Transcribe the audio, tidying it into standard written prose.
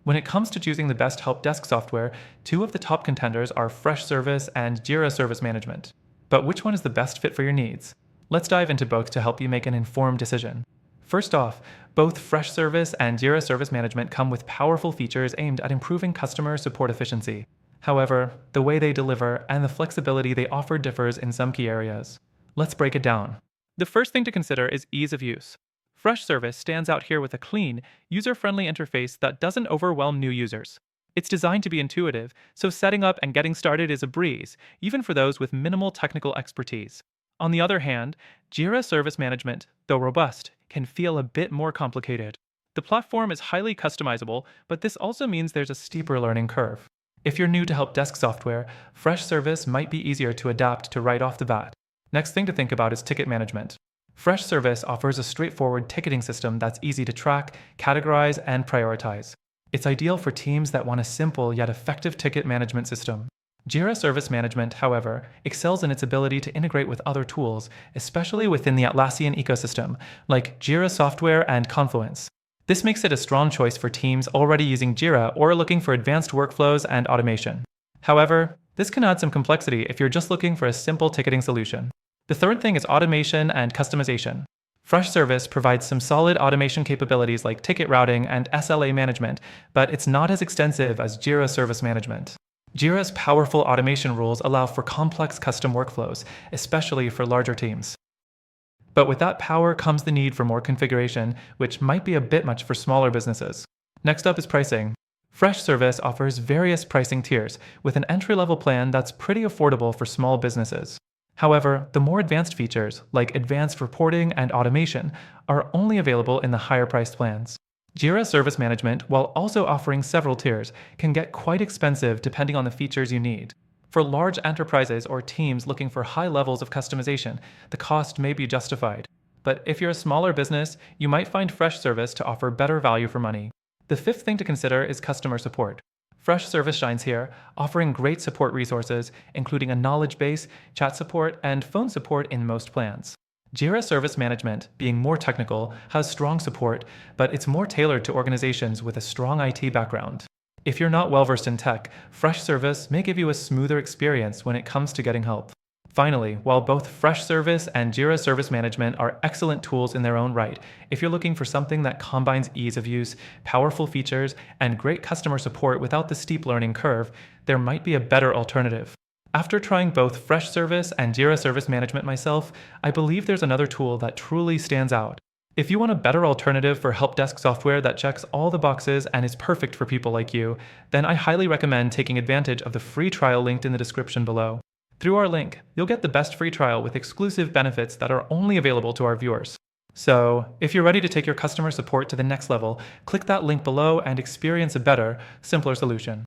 When it comes to choosing the best help desk software, two of the top contenders are Freshservice and Jira Service Management. But which one is the best fit for your needs? Let's dive into both to help you make an informed decision. First off, both Freshservice and Jira Service Management come with powerful features aimed at improving customer support efficiency. However, the way they deliver and the flexibility they offer differs in some key areas. Let's break it down. The first thing to consider is ease of use. Freshservice stands out here with a clean, user-friendly interface that doesn't overwhelm new users. It's designed to be intuitive, so setting up and getting started is a breeze, even for those with minimal technical expertise. On the other hand, Jira Service Management, though robust, can feel a bit more complicated. The platform is highly customizable, but this also means there's a steeper learning curve. If you're new to help desk software, Freshservice might be easier to adapt to right off the bat. Next thing to think about is ticket management. Freshservice offers a straightforward ticketing system that's easy to track, categorize, and prioritize. It's ideal for teams that want a simple yet effective ticket management system. Jira Service Management, however, excels in its ability to integrate with other tools, especially within the Atlassian ecosystem, like Jira Software and Confluence. This makes it a strong choice for teams already using Jira or looking for advanced workflows and automation. However, this can add some complexity if you're just looking for a simple ticketing solution. The third thing is automation and customization. Freshservice provides some solid automation capabilities like ticket routing and SLA management, but it's not as extensive as Jira Service Management. Jira's powerful automation rules allow for complex custom workflows, especially for larger teams. But with that power comes the need for more configuration, which might be a bit much for smaller businesses. Next up is pricing. Freshservice offers various pricing tiers, with an entry-level plan that's pretty affordable for small businesses. However, the more advanced features, like advanced reporting and automation, are only available in the higher-priced plans. Jira Service Management, while also offering several tiers, can get quite expensive depending on the features you need. For large enterprises or teams looking for high levels of customization, the cost may be justified. But if you're a smaller business, you might find Freshservice to offer better value for money. The fifth thing to consider is customer support. Freshservice shines here, offering great support resources, including a knowledge base, chat support, and phone support in most plans. Jira Service Management, being more technical, has strong support, but it's more tailored to organizations with a strong IT background. If you're not well-versed in tech, Freshservice may give you a smoother experience when it comes to getting help. Finally, while both Freshservice and Jira Service Management are excellent tools in their own right, if you're looking for something that combines ease of use, powerful features, and great customer support without the steep learning curve, there might be a better alternative. After trying both Freshservice and Jira Service Management myself, I believe there's another tool that truly stands out. If you want a better alternative for help desk software that checks all the boxes and is perfect for people like you, then I highly recommend taking advantage of the free trial linked in the description below. Through our link, you'll get the best free trial with exclusive benefits that are only available to our viewers. So, if you're ready to take your customer support to the next level, click that link below and experience a better, simpler solution.